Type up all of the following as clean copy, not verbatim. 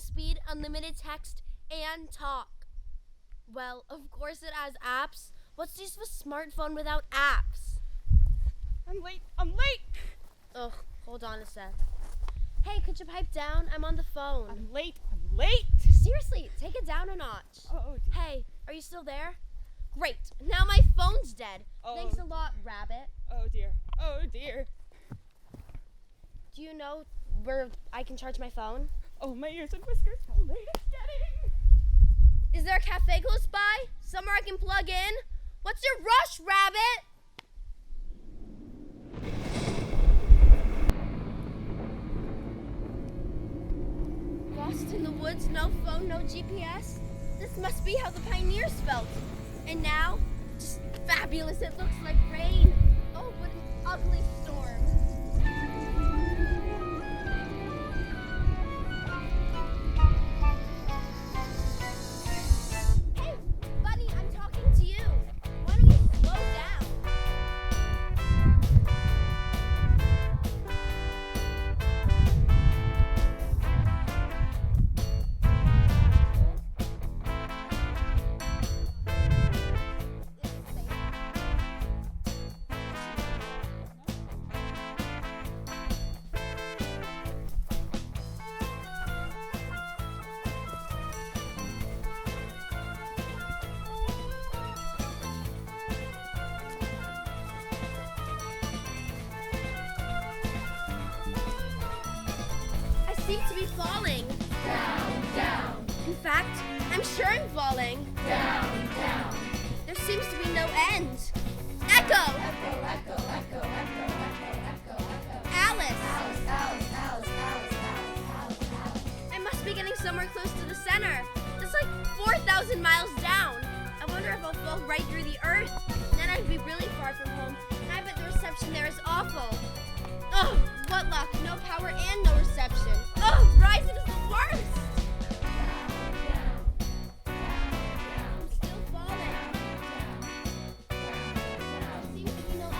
speed, unlimited text, and talk. Well, of course it has apps. What's use of a smartphone without apps? I'm late. Ugh, hold on a sec. Hey, could you pipe down? I'm on the phone. I'm late. Seriously, take it down a notch. Oh, dear. Hey, are you still there? Great, now my phone's dead. Oh. Thanks a lot, Rabbit. Oh, dear. Do you know where I can charge my phone? Oh, my ears and whiskers. How late it's getting. Is there a cafe close by? Somewhere I can plug in? What's your rush, Rabbit? Lost in the woods, no phone, no GPS? This must be how the pioneers felt. And now, just fabulous, it looks like rain. Oh, what an ugly storm. Hey, buddy, I'm talking to you. Why don't you slow down? I seem to be falling. Down. In fact, I'm sure I'm falling. Down. There seems to be no end. Echo! Echo. Alice! Alice. I must be getting somewhere close to the center. It's like 4,000 miles down. I wonder if I'll fall right through the earth. Then I'd be really far from home. And I bet the reception there is awful. Ugh, what luck. No power and no reception. Ugh, rising is the worst. I'm still falling. There seems to be no end.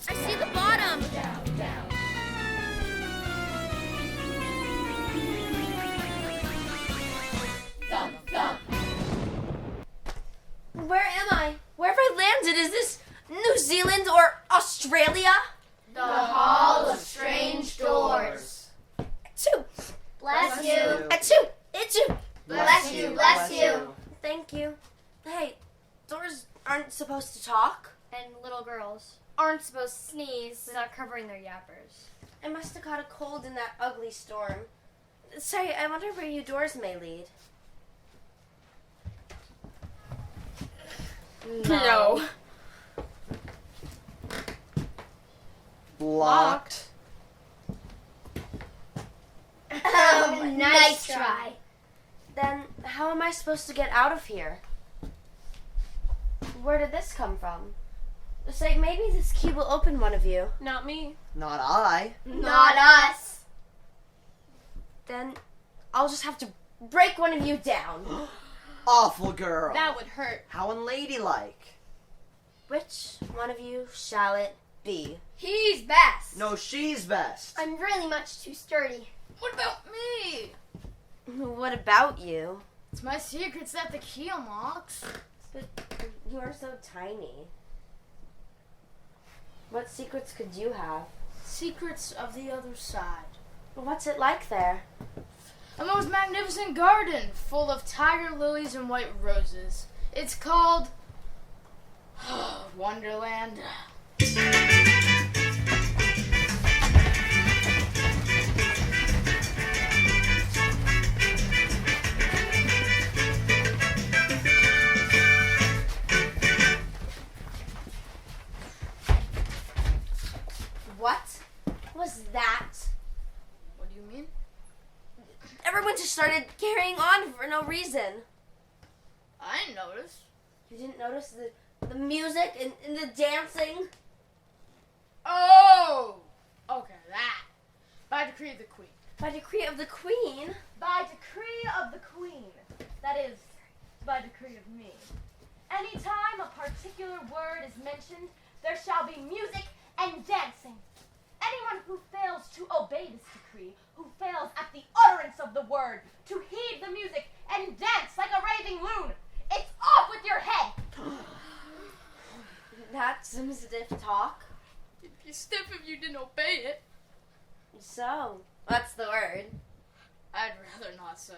I see the bottom. Thump. Where am I? Where have I landed? Is this New Zealand or Australia? The Hall of Strange Doors. Achoo! Bless you. Achoo! Achoo! Bless you. Thank you. Hey, doors aren't supposed to talk. And little girls aren't supposed to sneeze without covering their yappers. I must have caught a cold in that ugly storm. Say, I wonder where you doors may lead. No. Locked. Nice try. Then how am I supposed to get out of here? Where did this come from? Say, maybe this key will open one of you. Not me. Not I. Not us. Then I'll just have to break one of you down. Awful girl. That would hurt. How unladylike. Which one of you shall it be? He's best. No, she's best. I'm really much too sturdy. What about me? What about you? It's my secrets that the key unlocks. But you are so tiny. What secrets could you have? Secrets of the other side. What's it like there? A most magnificent garden full of tiger lilies and white roses. It's called Wonderland. What was that? What do you mean? Everyone just started carrying on for no reason. I didn't notice. You didn't notice the music and the dancing? Oh! Okay, that. By decree of the queen. By decree of the queen? By decree of the queen. That is, by decree of me. Anytime a particular word is mentioned, there shall be music and dancing. Anyone who fails to obey this decree, who fails at the utterance of the word, to heed the music and dance like a raving loon, it's off with your head! That's some stiff talk. It'd be stiff if you didn't obey it. So, what's the word? I'd rather not say.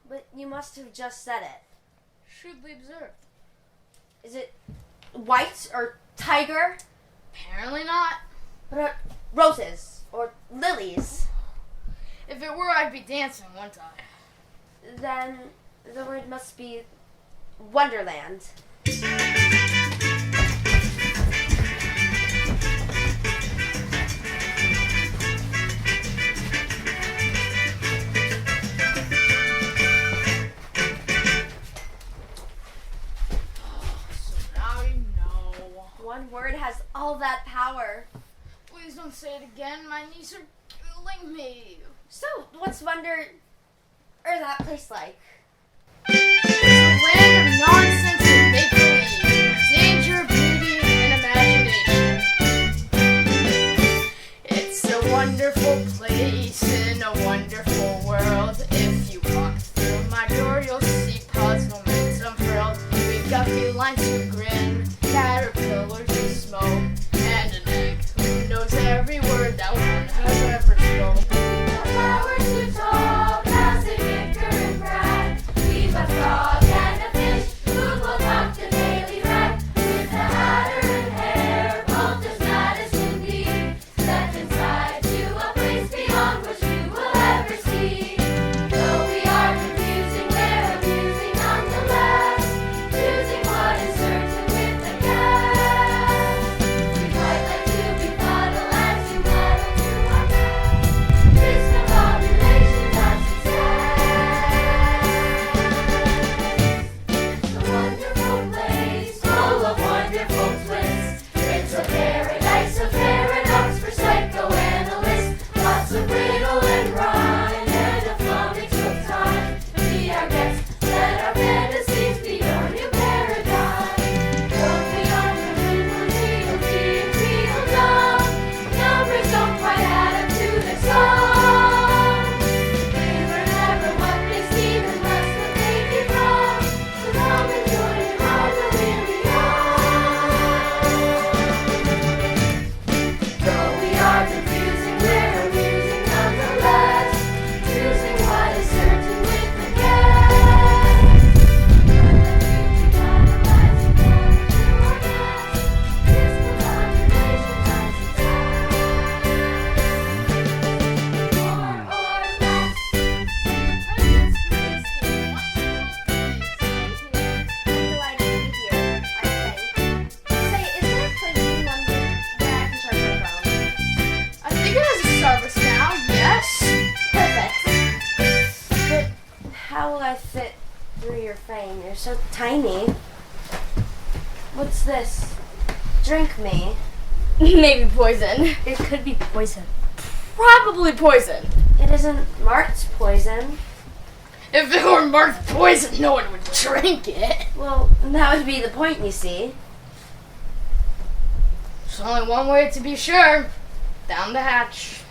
But you must have just said it. Shrewdly observed. Is it white or tiger? Apparently not. What about roses or lilies? If it were, I'd be dancing, wouldn't I? Then the word must be Wonderland. Now you know. One word has all that power. Please don't say it again. My knees are killing me. So, what's Wonder or that place like? It's a land of nonsense and make-believe. Danger, beauty, and imagination. It's a wonderful place in a wonderful world. If you walk through my door, you'll see puzzlement unfurled. We've got felines who grin, caterpillars who smoke, and an egg who knows every word that one has ever spoken. Power to talk, classic Victor and Brad. We've a frog and a fish who will talk to Daily Rat. With a hatter and hair, both as mad as can be. Step inside to a place beyond which you will ever see. Though we are confusing, we're amusing nonetheless. Choosing what is certain with the guess. We quite like to be puddle as you muddle to our best. This combination of success. It's a wonderful place, full of wonderful twists. It's a paradise of paradox for psychoanalysts. Lots of riddle and rhyme, and a flummox of time. Be our guest, let our fantasies be your new paradigm. Go beyond the riddle, and feel dumb. Numbers don't quite add up to their sum. We learn never what they seem unless what they get wrong. So come and join in our delirium. Though we are confusing, we're amusing nonetheless. Choosing what is certain with the guess. Delighted to be here, I think. Say, is there a place in London where I can charge my phone? I think it has a service now, yes? Perfect. But how will I fit through your frame? You're so tiny. What's this? Drink me. Maybe poison. It could be poison. Probably poison. It isn't marked poison. If it were marked poison, no one would drink it. Well, that would be the point, you see. There's only one way to be sure. Down the hatch.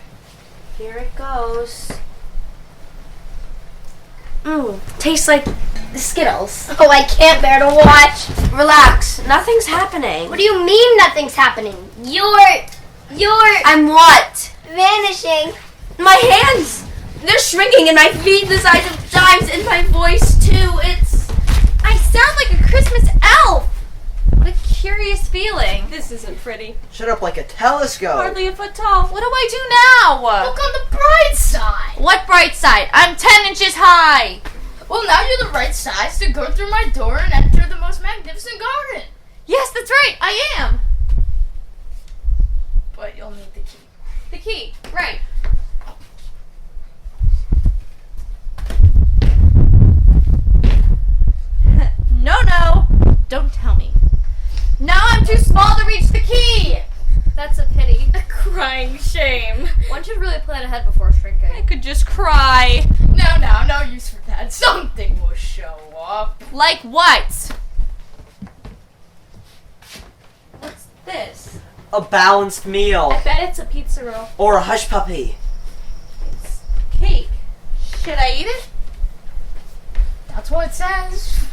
Here it goes. Tastes like Skittles. Oh, I can't bear to watch. Relax, nothing's happening. What do you mean nothing's happening? You're I'm what? vanishing. My hands! They're shrinking and my feet the size of dimes and my voice too. I sound like a Christmas elf! What a curious feeling. This isn't pretty. Shut up like a telescope. Hardly a foot tall. What do I do now? Look on the bright side. What bright side? I'm 10 inches high! Well, now you're the right size to go through my door and enter the most magnificent garden. Yes, that's right, I am. But you'll need the key. The key, right. No, don't tell me. Now I'm too small to reach the key. That's a pity. A crying shame. One should really plan ahead before shrinking. I could just cry. No use for that. Something will show up. Like what? What's this? A balanced meal. I bet it's a pizza roll. Or a hush puppy. It's cake. Should I eat it? That's what it says.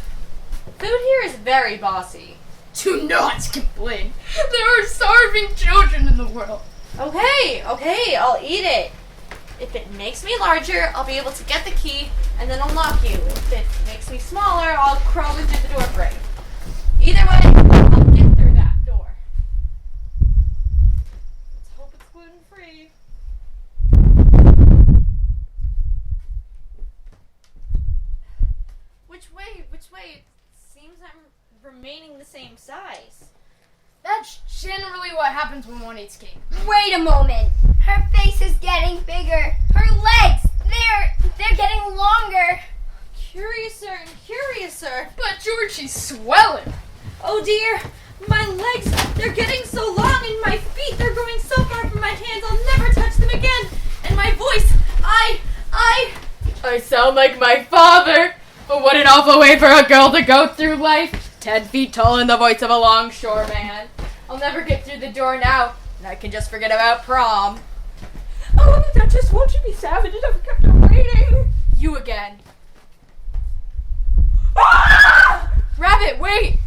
Food here is very bossy. Do not complain. There are starving children in the world. Okay, I'll eat it. If it makes me larger, I'll be able to get the key and then unlock you. If it makes me smaller, I'll crawl in through the door frame. Either way, I'll get through that door. Let's hope it's gluten-free. Which way? It seems I'm remaining the same size. That's generally what happens when one eats cake. Wait a moment. Her face is getting bigger. Her legs, they're getting longer. Curiouser and curiouser. But George, she's swelling. Oh dear, my legs, they're getting so long, and my feet, they're going so far from my hands, I'll never touch them again. And my voice, I sound like my father. But what an awful way for a girl to go through life. 10 feet tall and the voice of a longshoreman. I'll never get through the door now, and I can just forget about prom. Oh, Duchess, won't you be savage? I've kept her waiting. You again. Ah! Rabbit, wait!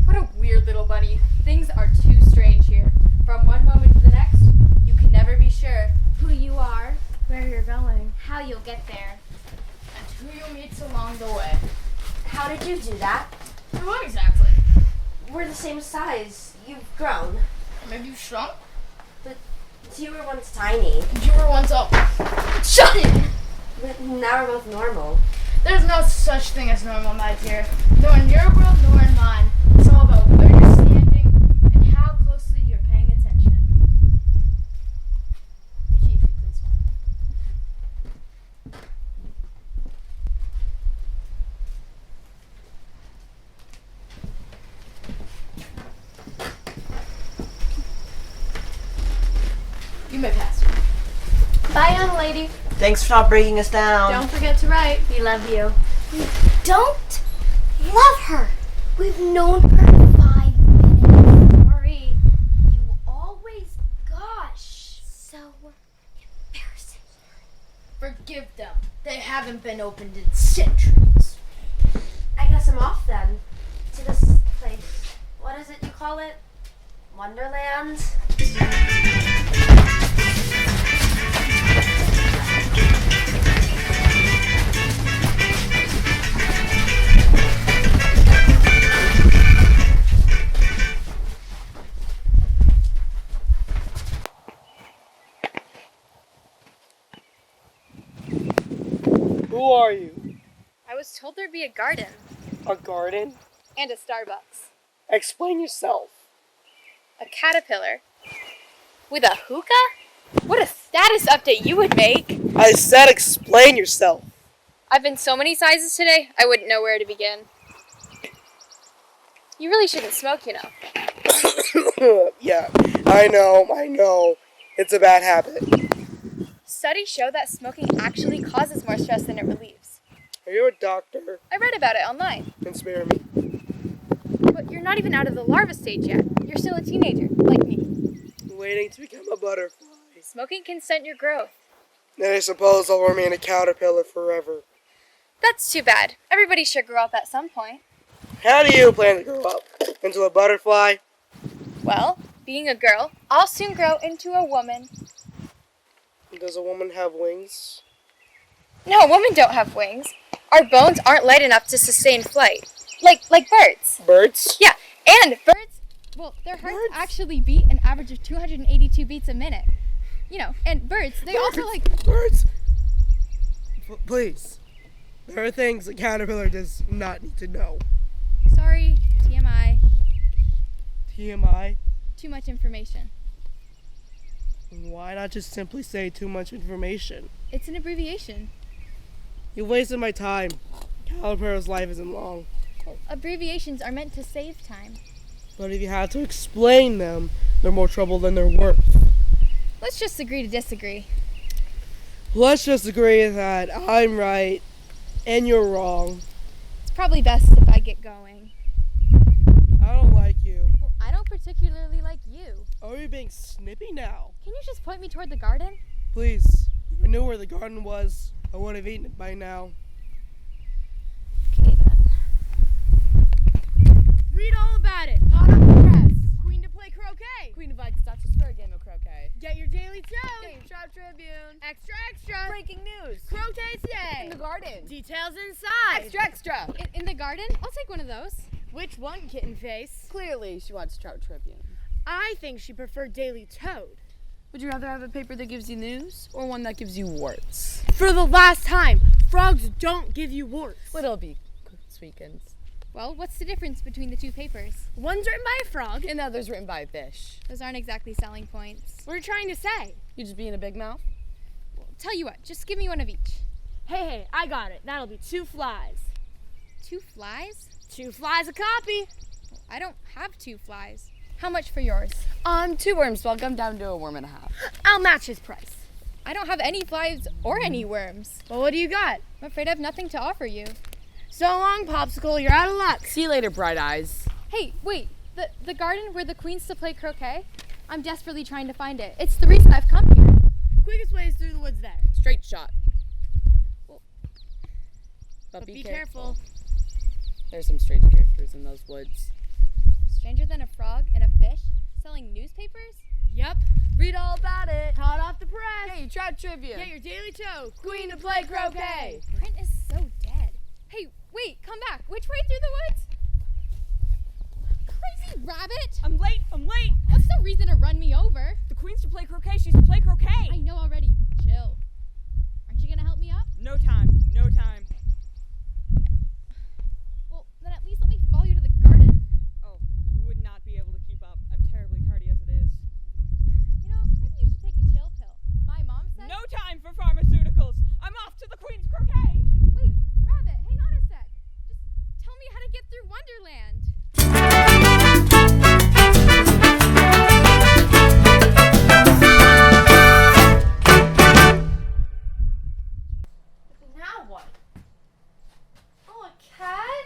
What a weird little bunny. Things are too strange here. From one moment to the next, you can never be sure Who you are, where you're going. how you'll get there. and who you'll meet along the way. How did you do that? What exactly? We're the same size. You've grown. Maybe you shrunk? You were once tiny, You were once up. Shut it! but now we're both normal. There's no such thing as normal, my dear. Nor in your world, nor in mine. It's all about where you're standing and how closely you're paying attention. The key, if you please. You may pass. Bye, young lady. Thanks for not breaking us down. Don't forget to write. We love you. Don't love her. We've known her 5 minutes. Sorry. You always gush. So embarrassing. Forgive them. They haven't been opened in centuries. I guess I'm off then. To this place. What is it you call it? Wonderland? Who are you? I was told there'd be a garden A garden? and a Starbucks. Explain yourself. A caterpillar. With a hookah? What a status update you would make! I said explain yourself. I've been so many sizes today, I wouldn't know where to begin. You really shouldn't smoke, you know. Yeah, I know. It's a bad habit. Studies show that smoking actually causes more stress than it relieves. Are you a doctor? I read about it online. Then spare me. But you're not even out of the larva stage yet. You're still a teenager, like me. Waiting to become a butterfly. Smoking can stunt your growth. Then I suppose I'll remain a caterpillar forever. That's too bad. Everybody should grow up at some point. How do you plan to grow up? Into a butterfly? Well, being a girl, I'll soon grow into a woman. Does a woman have wings? No, women don't have wings. Our bones aren't light enough to sustain flight. Like birds. Birds? Yeah, and birds, well, their hearts Birds? actually beat an average of 282 beats a minute. You know, and birds, they also like... Birds? Please. There are things a caterpillar does not need to know. Sorry, TMI. TMI? Too much information. Why not just simply say too much information? It's an abbreviation. You wasted my time. Caterpillar's life isn't long. Well, abbreviations are meant to save time. But if you have to explain them, they're more trouble than they're worth. Let's just agree to disagree. Let's just agree that I'm right and you're wrong. It's probably best if I get going. I don't like you. Well, I don't particularly like you. Are you being snippy now? Can you just point me toward the garden? Please. If I knew where the garden was, I would have eaten it by now. Okay then. Read all about it. Hot off the press. Queen to play croquet. Queen invites Duchess for a game of croquet. Get your daily toad. Get your Trout Tribune. Extra, extra. Breaking news. Croquet today. In the garden. Details inside. Extra, extra. In the garden? I'll take one of those. Which one, Kitten Face? Clearly, she wants Trout Tribune. I think she preferred Daily Toad. Would you rather have a paper that gives you news or one that gives you warts? For the last time, frogs don't give you warts. Well, it'll be sweetens. Well, what's the difference between the two papers? One's written by a frog. And the other's written by a fish. Those aren't exactly selling points. What are you trying to say? You just being a big mouth? Tell you what, just give me one of each. Hey, I got it. That'll be 2 flies. 2 flies? 2 flies a copy. I don't have 2 flies. How much for yours? 2 worms, so I'll come down to a worm and a half. I'll match his price. I don't have any flies or any worms. Well, what do you got? I'm afraid I have nothing to offer you. So long, Popsicle. You're out of luck. See you later, Bright Eyes. Hey, wait. The garden where the queen's to play croquet? I'm desperately trying to find it. It's the reason I've come here. Quickest way is through the woods there. Straight shot. But Be careful. There's some strange characters in those woods. Stranger than a frog and a fish selling newspapers? Yep. Read all about it. Hot off the press. Get your Trout Tribune. Get your Daily Toad. Queen to play croquet. Print is so dead. Hey, wait, come back. Which way through the woods? Crazy rabbit! I'm late. That's no reason to run me over. The queen's to play croquet. She's to play croquet. I know already. Chill. Aren't you gonna help me up? No time. Well, then at least let me follow you to the garden. Oh, you would not be able to keep up. I'm terribly tardy as it is. You know, maybe you should take a chill pill. My mom said. No time for pharmaceuticals. I'm off to the queen's croquet. Wait, rabbit, hang on a sec. Just tell me how to get through Wonderland. Now what? Oh, a cat?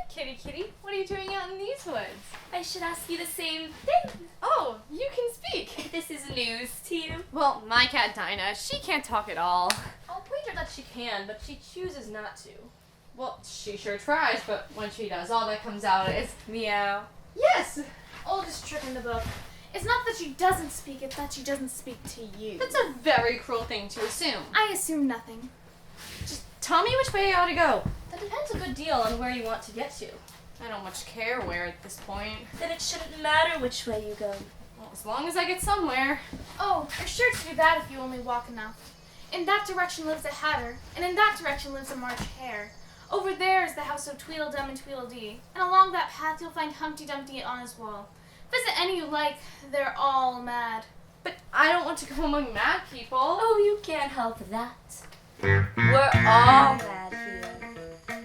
Here, kitty. What are you doing out in these woods? I should ask you the same thing. Oh, you can speak. This is news to you. Well, my cat Dinah, she can't talk at all. I'll wager that she can, but she chooses not to. Well, she sure tries, but when she does, all that comes out is Meow. yes. Oldest trick in the book. It's not that she doesn't speak, it's that she doesn't speak to you. That's a very cruel thing to assume. I assume nothing. Just tell me which way I ought to go. That depends a good deal on where you want to get to. I don't much care where at this point. Then it shouldn't matter which way you go. Well, as long as I get somewhere. Oh, you're sure to do that if you only walk enough. In that direction lives a hatter, and in that direction lives a March hare. Over there is the house of Tweedledum and Tweedledee, and along that path you'll find Humpty Dumpty on his wall. Visit any you like, they're all mad. But I don't want to go among mad people. Oh, you can't help that. We're all mad here.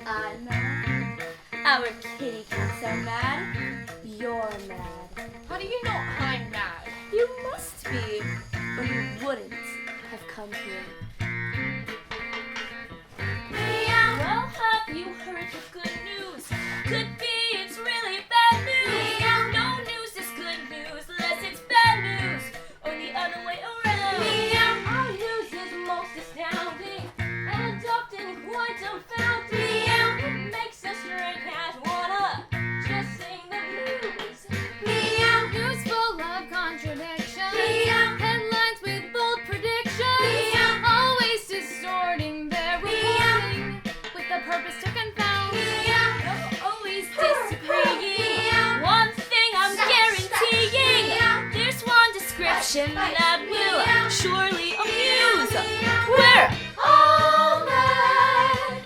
I'm mad. Our kitty cats are mad. You're mad. How do you know I'm mad? You must be, or you wouldn't have come here. Well, have you heard the good news? Could be it's really bad news. No news is good news unless it's bad news, or the other way around. Our news is most astounding and often quite dumbfounding. It makes a stray cat wanna just sing the blues. News full of contradiction. Headlines with bold predictions. Always distorting their reporting with the purpose to confound. Always disagreeing. One thing I'm guaranteeing. There's one description that will surely amuse. We're all mad.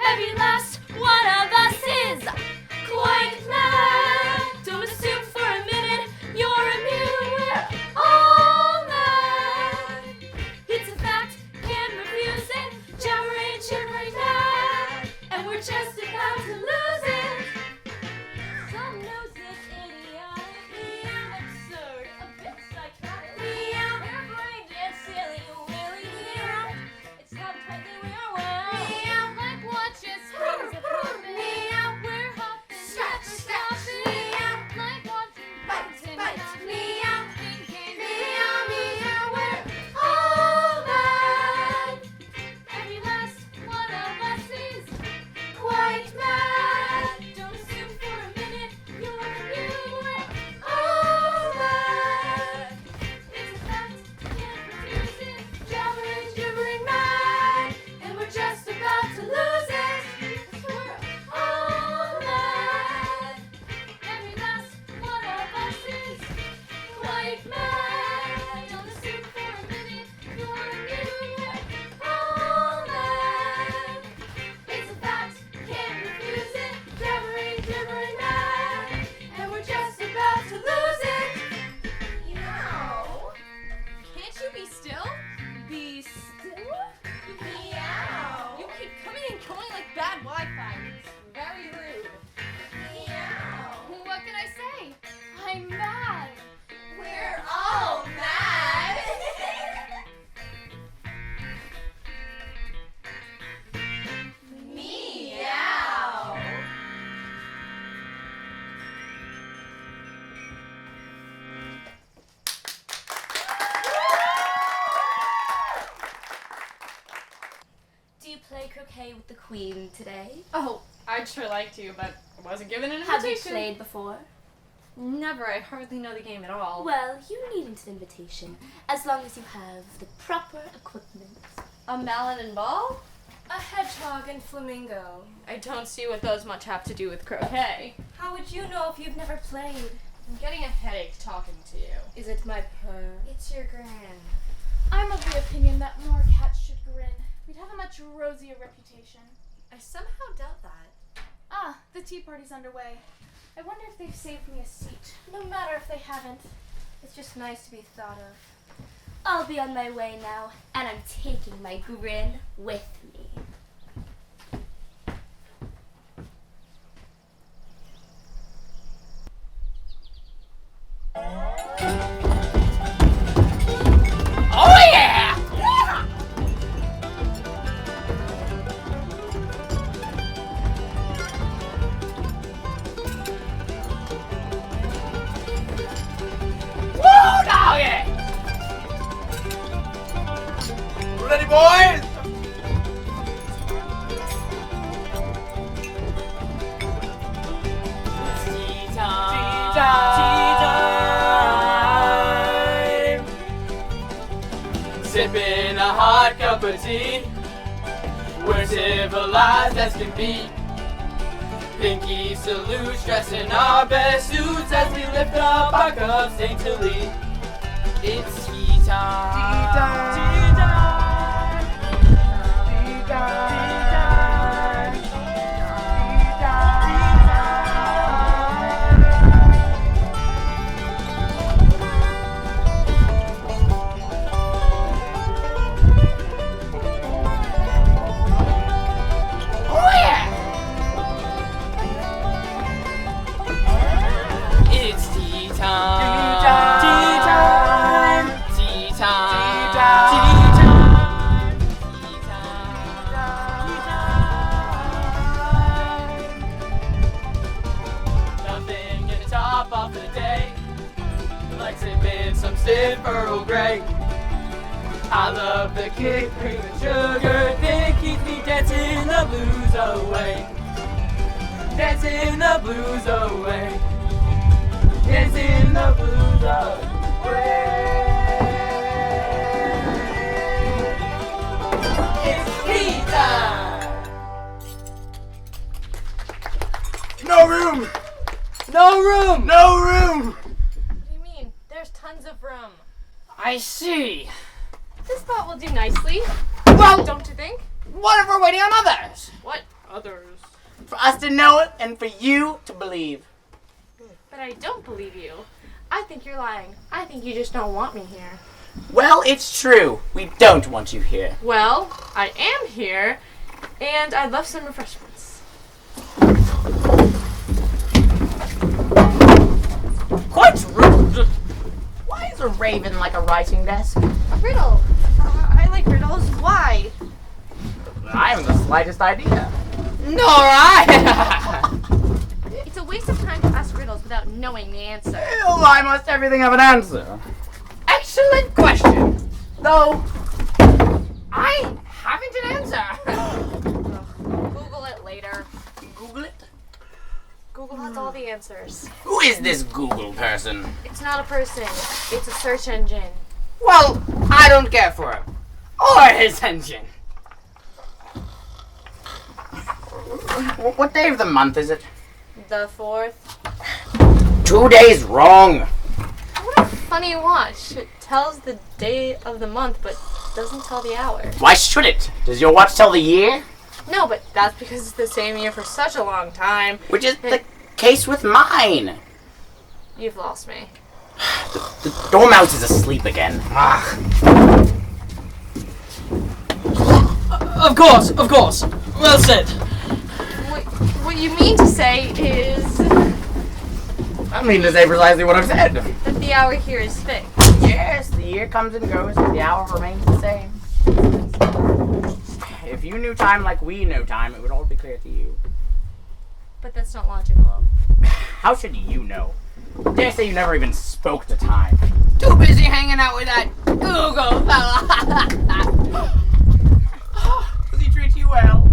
Every last one of us is quite mad. Don't assume for a minute you're immune. We're all mad. It's a fact, can't refuse it. Jabbering mad, and we're just about to lose it. Some news is idiotic, absurd, a bit psychotic. Harebrained and silly, willy-nilly. croquet with the queen today? Oh, I'd sure like to, but I wasn't given an Have you invitation. played before? Never. I hardly know the game at all. Well, you needn't an invitation, as long as you have the proper equipment. A mallet and ball? A hedgehog and flamingo. I don't see what those much have to do with croquet. How would you know if you've never played? I'm getting a headache talking to you. Is it my purr? It's your grand. I'm of the opinion that more cats should grin. We'd have a much rosier reputation. I somehow doubt that. Ah, the tea party's underway. I wonder if they've saved me a seat. No matter if they haven't. It's just nice to be thought of. I'll be on my way now, and I'm taking my grin with me. Oh yeah! Woo, doggy! Ready, boys? Tea time. Sipping a hot cup of tea. We're civilized as can be. Pinky salutes, dressed in our best suits as we lift up our cups daintily. It's tea time. Tea time. Tea time. Tea time. Tea time. Tea time. Oh yeah! It's tea time. Tea time. Tea time. Tea time. Tea time. Tea time. Nothing can top off the day like sipping some stiff Earl Grey. I love the kick, cream and sugar thing, keeps me dancing the blues away. Dancing the blues away. Dancing the blues away. It's tea time. No room. No room. No room. What do you mean? There's tons of room. I see. This spot will do nicely, Well, don't you think? what if we're waiting on others? What others? For us to know it and for you to believe. But I don't believe you. I think you're lying. I think you just don't want me here. Well, it's true. We don't want you here. Well, I am here, and I'd love some refreshments. Quite rude. Why is a raven like a writing desk? Riddle. I like riddles. Why? I haven't the slightest idea. Nor I. It's a waste of time to ask riddles without knowing the answer. Why must everything have an answer? Excellent question. Though, I haven't an answer. Google it later. Google it? Google has all the answers. Who is this Google person? It's not a person. It's a search engine. Well, I don't care for him. Or his engine. What day of the month is it? The 4th. 2 days wrong. What a funny watch. It tells the day of the month, but doesn't tell the hour. Why should it? Does your watch tell the year? No, but that's because it's the same year for such a long time. Which is the case with mine. You've lost me. The dormouse is asleep again. Of course. Well said. What you mean to say is I mean to say precisely what I've said. that the hour here is fixed. Yes, the year comes and goes, but the hour remains the same. If you knew time like we knew time, it would all be clear to you. But that's not logical. How should you know? Dare say you never even spoke to time. Too busy hanging out with that Google fella. Does he treat you well?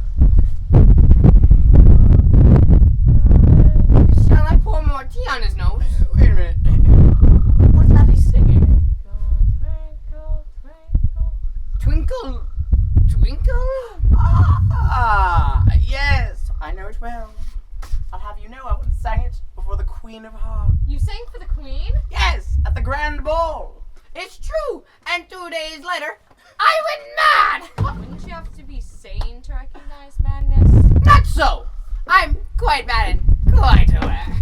grand ball. It's true, and 2 days later, I went mad! Wouldn't you have to be sane to recognize madness? Not so! I'm quite mad and quite aware.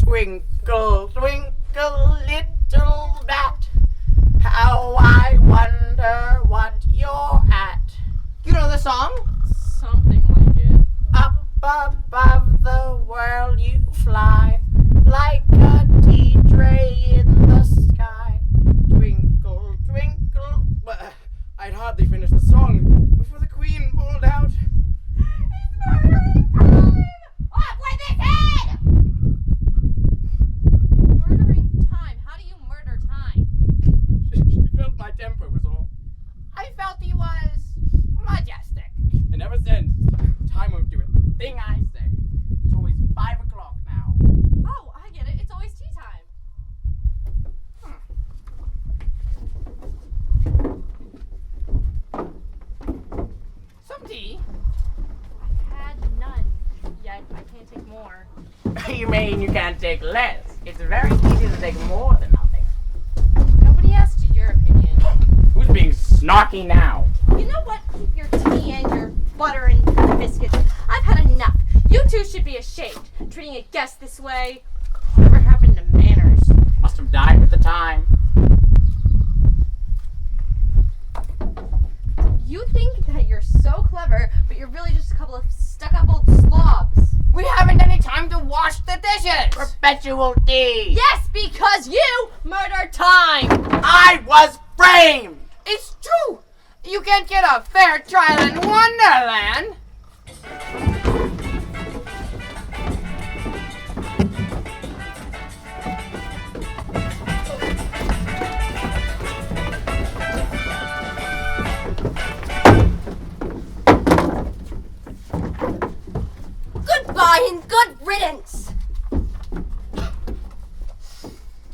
Twinkle, twinkle, little bat, how I wonder what you're at. You know the song? Something like it. Up above the world you fly, like a tea tray in the sky. Twinkle, twinkle. But I'd hardly finished the song before the queen bawled out, "It's murdering time! Off with his head!" Murdering time? How do you murder time? She felt my temper was all. I felt he was majestic. And ever since, time won't do a thing I say. It's always 5 o'clock now. Oh, I get it. It's always tea time. Some tea? I've had none. Yet I can't take more. You mean you can't take less? It's very easy to take more than nothing. Nobody asked you your opinion. Who's being snarky now? You know what? Keep your tea and your butter and biscuits. I've had enough. You two should be ashamed, treating a guest this way. Whatever happened to manners? Must have died with the time. You think that you're so clever, but you're really just a couple of stuck-up old slobs. We haven't any time to wash the dishes! Perpetual tea. Yes, because you murdered time! I was framed. It's true! You can't get a fair trial in Wonderland! Goodbye and good riddance!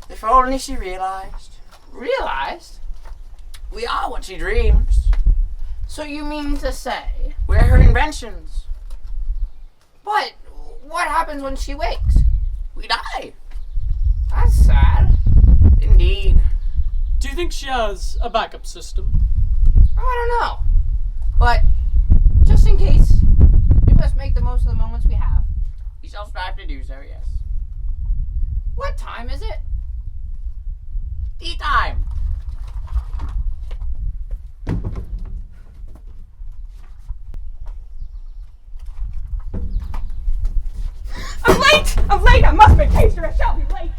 If only she realized. Realized? We are what she dreams. So you mean to say? We're her inventions. But what happens when she wakes? We die. That's sad. Indeed. Do you think she has a backup system? I don't know. But just in case, we must make the most of the moments we have. We shall strive to do so, yes. What time is it? Tea time. I'm late! I'm late! I must make haste or I shall be late!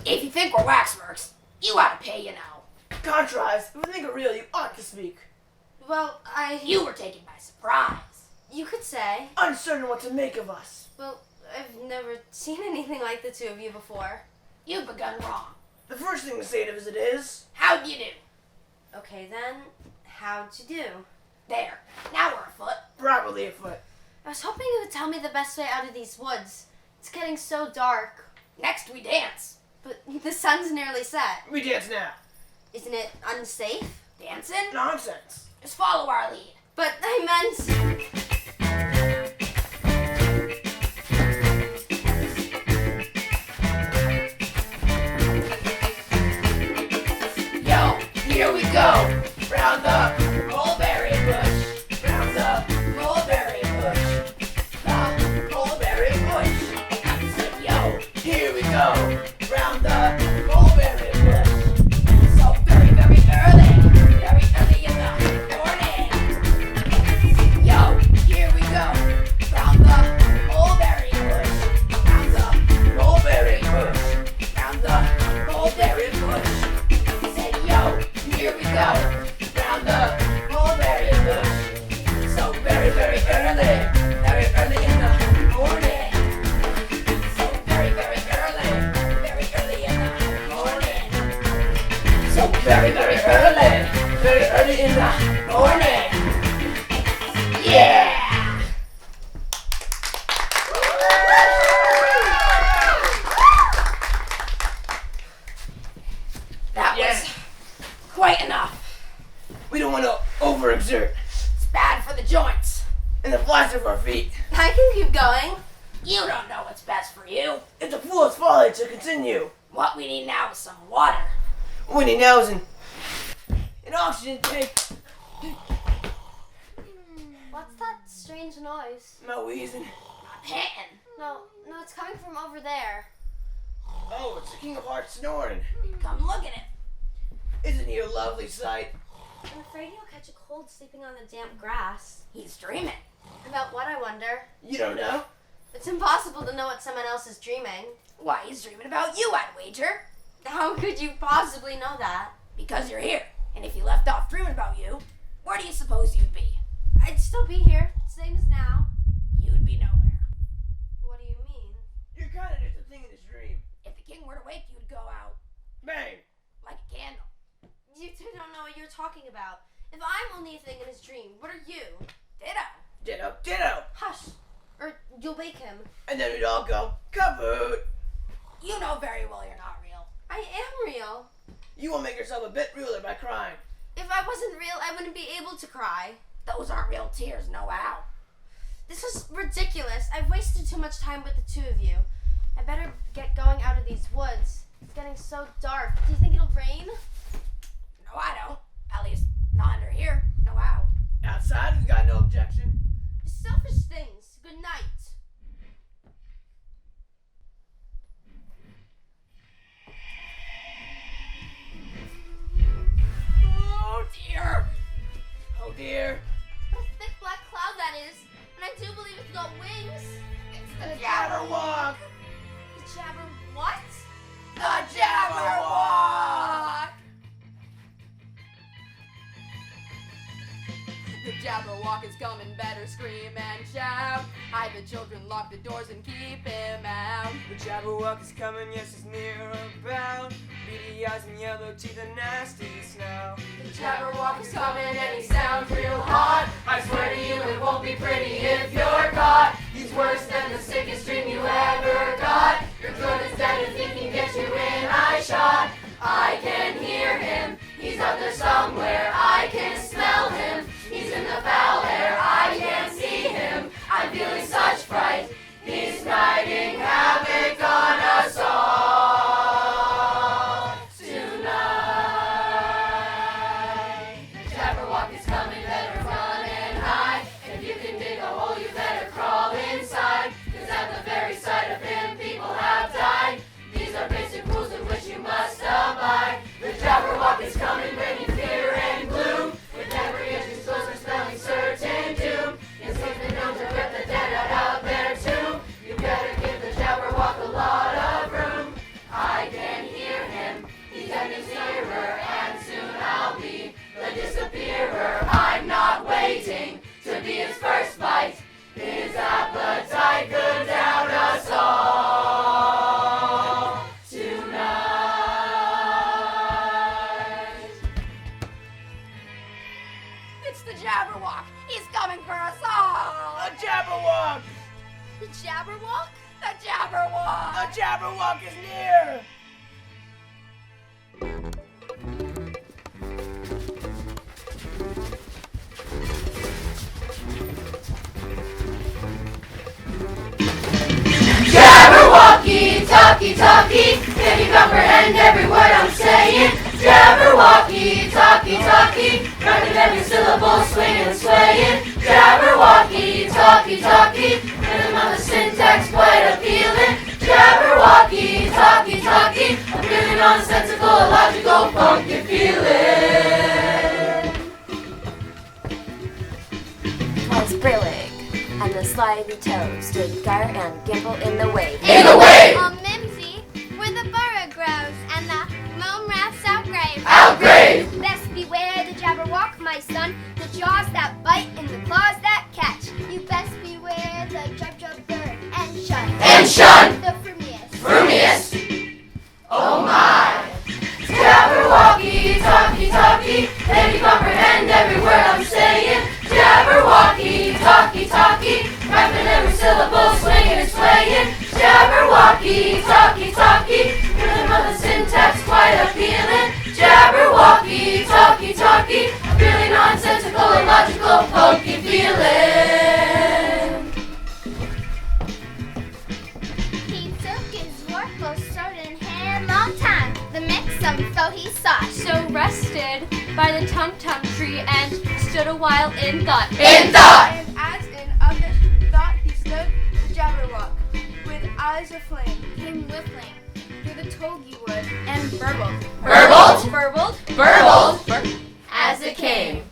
If you think we're waxworks, you ought to pay, you know. Contrast, if you think it real, you ought to speak. Well, You were taken by surprise. You could say. Uncertain what to make of us. Well, I've never seen anything like the two of you before. You've begun wrong. The first thing to say to visit is... How'd you do? Okay then, how'd you do? There. Now we're afoot. Probably afoot. I was hoping you would tell me the best way out of these woods. It's getting so dark. Next we dance. But the sun's nearly set. We dance now. Isn't it unsafe? Dancing? Nonsense. Just follow our lead. But I meant... Yo, here we go. Round up, mulberry bush. Round up, mulberry bush. The mulberry bush. I said, yo, here we go. Round up, mulberry bush. So very, very early in the morning. Yo, here we go. Round the mulberry bush. Round the mulberry bush. Round the mulberry bush. Say, yo, here we go. Very, very early. Very early in the morning. Yeah! That was quite enough. We don't want to overexert. It's bad for the joints. And the flies of our feet. I can keep going. You don't know what's best for you. It's a fool's folly to continue. What we need now is some water. What we need now is an oxygen tank. What's that strange noise? My wheezing. I'm panting. No, it's coming from over there. Oh, it's the King of Hearts snoring. Come look at it. Isn't he a lovely sight? I'm afraid you'll catch a cold sleeping on the damp grass. He's dreaming. About what, I wonder? You don't know? It's impossible to know what someone else is dreaming. Why, he's dreaming about you, I'd wager. How could you possibly know that? Because you're here. And if you left off dreaming about you, where do you suppose you'd be? I'd still be here, same as now. You'd be nowhere. What do you mean? You're kind of just a thing in his dream. If the king were to wake, you'd go out Bang! like a candle. You two don't know what you're talking about. If I'm only a thing in his dream, what are you? Ditto. Ditto, ditto! Hush, or you'll wake him. And then we'd all go, kaboot! You know very well you're not real. I am real. You will make yourself a bit realer by crying. If I wasn't real, I wouldn't be able to cry. Those aren't real tears, no how. This is ridiculous. I've wasted too much time with the two of you. I better get going out of these woods. It's getting so dark. Do you think it'll rain? No, I don't. At least, not under here. No how. Outside, we got no objection. Selfish things. Good night. Oh, dear. Oh dear. What a thick black cloud that is. And I do believe it's got wings. It's the Jabberwock! The Jabber what? The Jabberwock! The Jabberwock is coming, better scream and shout. Hide the children, lock the doors and keep him out. The Jabberwock is coming, yes, he's near about. Beady eyes and yellow teeth and nasty snout. The Jabberwock is coming and he sounds real hot. I swear to you it won't be pretty if you're caught. He's worse than the sickest dream you ever got. You're good as dead if he can get you in eye shot. I can hear him, he's up there somewhere. I can smell him, he's in the foul air. I can't see him, I'm feeling such fright. He's riding havoc on us all tonight. The Jabberwock is coming, better run and hide. If you can dig a hole, you better crawl inside. 'Cause at the very sight of him, people have died. These are basic rules of which you must abide. The Jabberwock is coming, bringing fear and gloom. With every inch exposed, spelling certain doom. Yes, he's been known to rip the dead out of their tomb. You better give the Jabberwock a lot of room. I can hear him, he's getting nearer, and soon I'll be the disappearer. I'm not waiting to be his first bite. His appetite could down us all tonight. It's the Jabberwock. He's coming for us all. A Jabberwock! The Jabberwock? The Jabberwock. A Jabberwock is near! Jabberwocky, talkie, talkie, can you comprehend every word I'm saying? Jabberwocky, talkie, talkie, rhyming every syllable, swinging, swaying. Jabberwocky, talkie, talkie, rhythm on the syntax quite appealing. Jabberwocky, talkie, talkie, appealing nonsensical, illogical, funky feeling. 'Twas brillig, and the slithy toes stood gyre and gimple in the wave. In the wave! Oh, Mimsy, where the burrow grows and the mome rafts outgrave. Outgrave! Best beware the Jabberwock, my son, the jaws that bite and the claws that catch. You best beware the drub bird and shun. And shun! The frumious. Frumious! Oh my! Jabberwocky, funky feeling. He took his Warhol sword in hand, long time. The mix some thought he saw. So rested by the tum-tum tree and stood a while in thought. In thought. And as in other thought he stood, the Jabberwock, with eyes aflame, came whiffling through the togi wood and burbled. Burbled. Burbled. Burbled. As it came.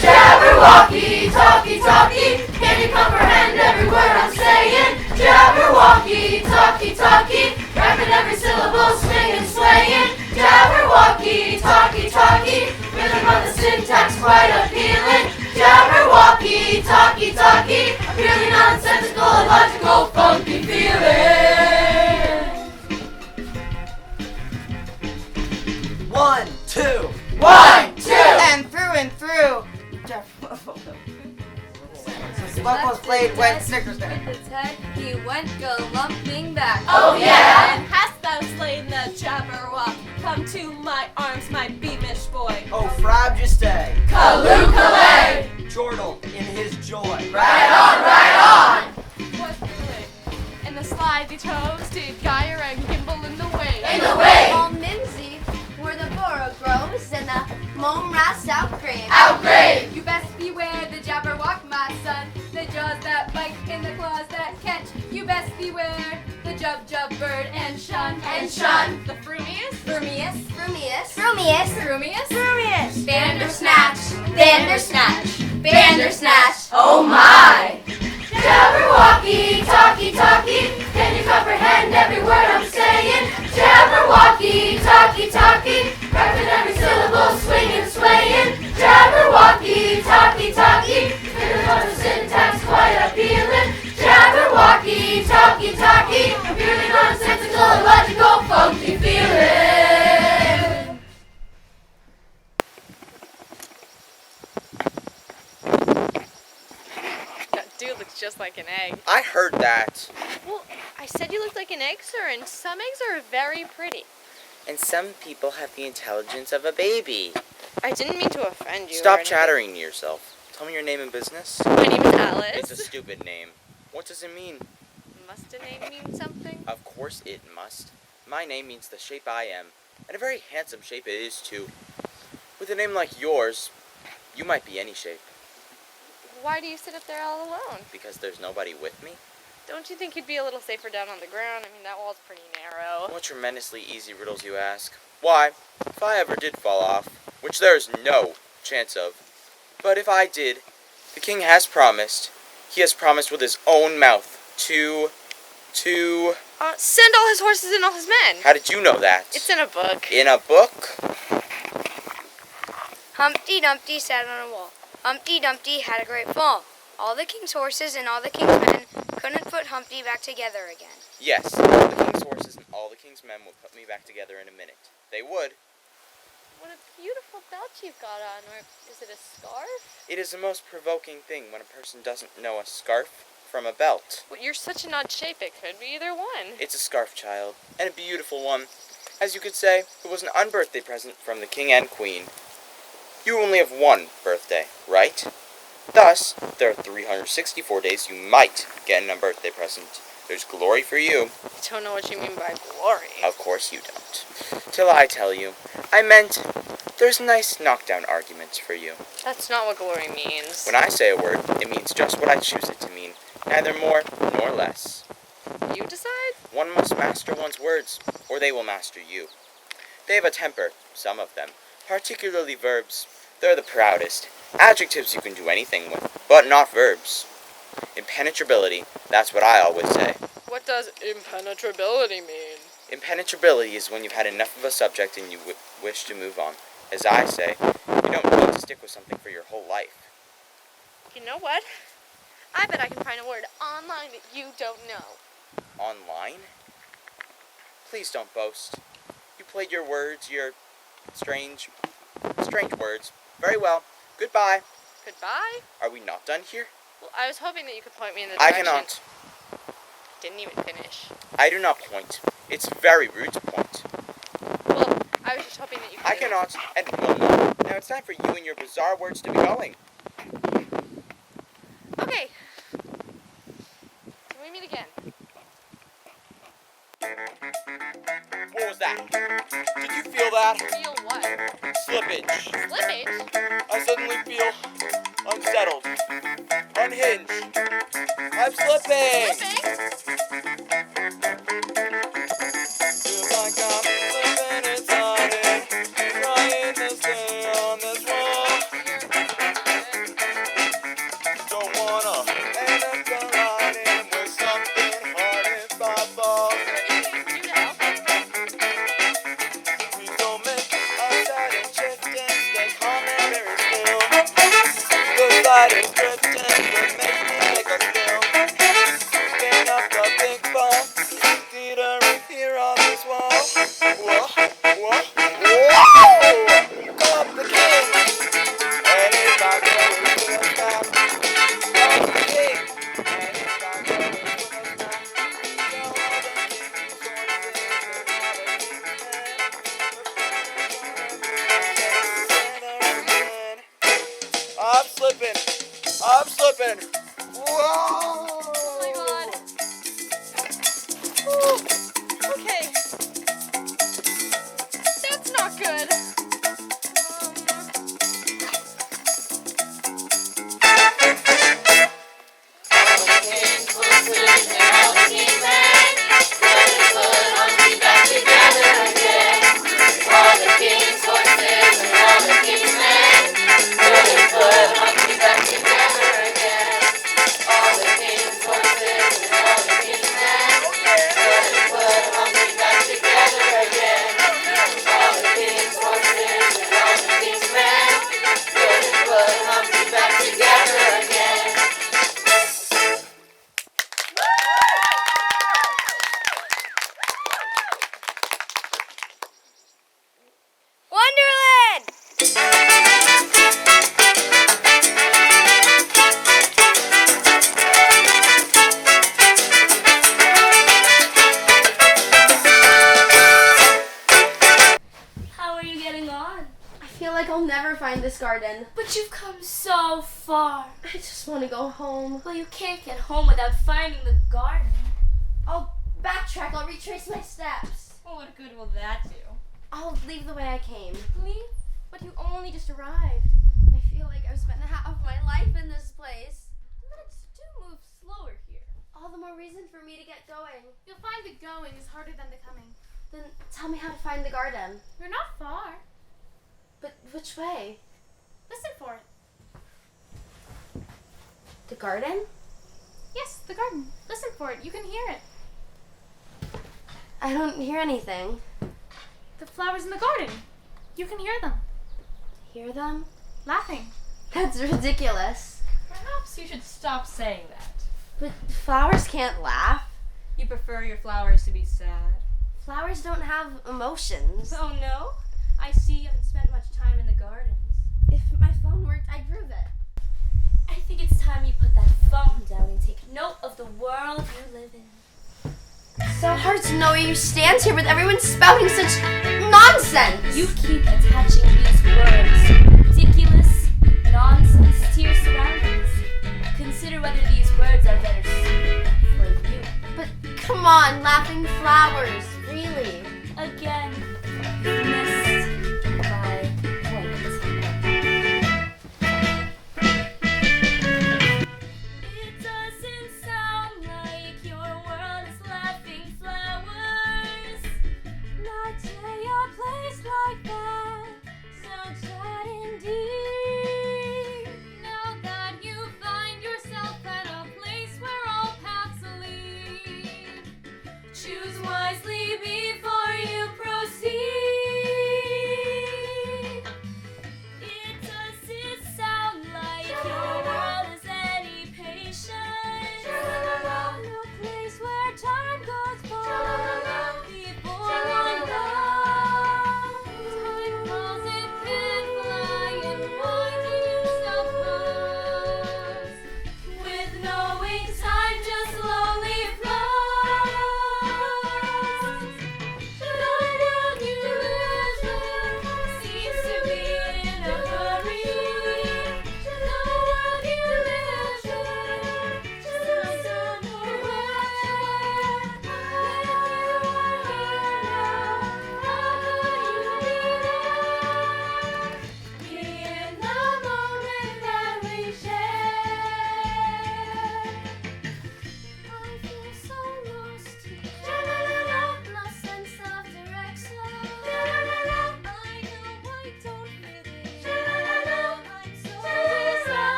Jabberwocky, talkie, talkie, can you comprehend every word I'm saying? Jabberwocky, talkie, talkie, rapping every syllable, swinging, swaying. Jabberwocky, talkie, talkie, rhythm of the syntax quite appealing. Jabberwocky, talkie, talkie, a purely nonsensical, illogical, funky feeling. 1, 2. 1, 2. And through. What was played when Snickers Day? With his head, he went galumphing back. Oh, yeah. And hast thou slain the Jabberwock? Come to my arms, my beamish boy. Oh, Frab, just stay. Kaloo-kalay. Jordal in his joy. Right on, right on. Was thrilling. And the slidey toes did gyre and gimble in the way. In the way. All mimsy where the borough grows and the mome ras outgrave. Outgrave. You best beware the Jabberwock, my son. The jaws that bite and the claws that catch. You best beware the jub bird and shun. And shun. The frumiest. Frumious. Bandersnatch. Oh my! Jabberwocky, talkie, talkie, can you comprehend every word I'm saying? Jabberwocky, talkie, talkie, rapping every syllable, swinging, swaying. Jabberwocky, talkie, talkie, rhythm of the syntax quite appealing. Jabberwocky, talkie, talkie, a purely nonsensical, illogical, funky feeling. That dude looks just like an egg. I heard that. Well, I said you looked like an egg, sir, and some eggs are very pretty. And some people have the intelligence of a baby. I didn't mean to offend you. Stop chattering to yourself. Tell me your name and business. My name is Alice. It's a stupid name. What does it mean? Must a name mean something? Of course it must. My name means the shape I am. And a very handsome shape it is, too. With a name like yours, you might be any shape. Why do you sit up there all alone? Because there's nobody with me. Don't you think you'd be a little safer down on the ground? I mean, that wall's pretty narrow. What tremendously easy riddles you ask. Why, if I ever did fall off, which there is no chance of, but if I did, the king has promised, he has promised with his own mouth to send all his horses and all his men. How did you know that? It's in a book. In a book? Humpty Dumpty sat on a wall. Humpty Dumpty had a great fall. All the king's horses and all the king's men couldn't put Humpty back together again. Yes, all the king's horses and all the king's men would put me back together in a minute. They would. What a beautiful belt you've got on. Or is it a scarf? It is the most provoking thing when a person doesn't know a scarf from a belt. Well, you're such an odd shape, it could be either one. It's a scarf, child, and a beautiful one. As you could say, it was an unbirthday present from the king and queen. You only have one birthday, right? Thus, there are 364 days you might get an unbirthday present. There's glory for you. I don't know what you mean by glory. Of course you don't. Till I tell you. I meant, there's nice knockdown arguments for you. That's not what glory means. When I say a word, it means just what I choose it to mean. Neither more nor less. You decide? One must master one's words, or they will master you. They have a temper, some of them, particularly verbs. They're the proudest. Adjectives you can do anything with, but not verbs. Impenetrability, that's what I always say. What does impenetrability mean? Impenetrability is when you've had enough of a subject and you wish to move on. As I say, you don't need to stick with something for your whole life. You know what? I bet I can find a word online that you don't know. Online? Please don't boast. You played your words, your strange words. Very well. Goodbye. Goodbye? Are we not done here? Well, I was hoping that you could point me in the I direction. cannot. Didn't even finish. I do not point. It's very rude to point. Well, I was just hoping that you could. I cannot and will not. Now it's time for you and your bizarre words to be going. Okay. Can we meet again? What was that? Did you feel that? Feel what? Slippage. Slippage? I suddenly feel unsettled, unhinged. I'm slipping! Feel like I'm slipping inside it, trying to stay on this wall. Don't wanna end up colliding with something hard if I fall. Please don't make a sudden shift and stay calm and very still. The slightest drift and could make me take a spill. Spin up the big ball, teetering here on this wall. Whoa, whoa, whoa! Up the king, and if I go into the snap, up the king, and if I go into the snap, tell all the kings, horses, and all the kings' men. I'm slipping. I'm slipping. Whoa! Oh my god. Ooh. Okay. That's not good. Wonderland! How are you getting on? I feel like I'll never find this garden. But you've come so far. I just want to go home. Well, you can't get home without finding the garden. I'll backtrack. I'll retrace my steps. Well, what good will that do? I'll leave the way I came. Leave? But you only just arrived. I feel like I've spent half of my life in this place. Let's do move slower here. All the more reason for me to get going. You'll find the going is harder than the coming. Then tell me how to find the garden. You're not far. But which way? Listen for it. The garden? Yes, the garden. Listen for it. You can hear it. I don't hear anything. The flowers in the garden. You can hear them. Hear them? Laughing. That's ridiculous. Perhaps you should stop saying that. But flowers can't laugh. You prefer your flowers to be sad. Flowers don't have emotions. Oh no? I see you haven't spent much time in the gardens. If my phone worked, I'd prove it. I think it's time you put that phone down and take note of the world you live in. So hard to know where you stand here with everyone spouting such nonsense. You keep attaching these words, ridiculous nonsense, to your surroundings. Consider whether these words are better suited for you. But come on, laughing flowers, really. Again, you missed my point. It doesn't sound like your world is laughing flowers. Not to a place like that. So sad indeed. Now that you find yourself at a place where all paths lead, Choose wisely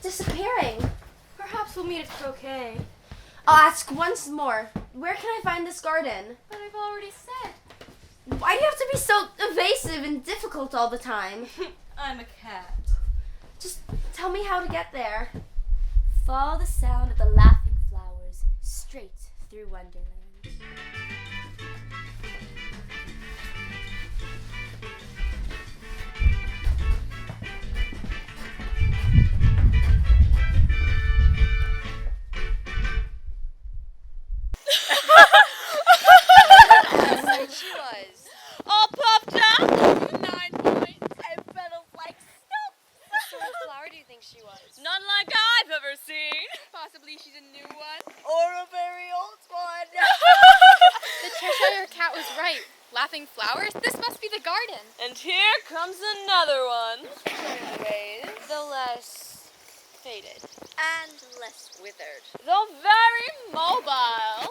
disappearing. Perhaps we'll meet at croquet. I'll ask once more. Where can I find this garden? But I've already said. Why do you have to be so evasive and difficult all the time? I'm a cat. Just tell me how to get there. Follow the sound of the laughing flowers straight through Wonderland. She was. All puffed up. 9 points. And petals like snow. What sort of flower do you think she was? None like I've ever seen. Possibly she's a new one. Or a very old one. The Cheshire Cat was right. Laughing flowers? This must be the garden. And here comes another one. Anyways, Though less faded. and less withered. Though very mobile.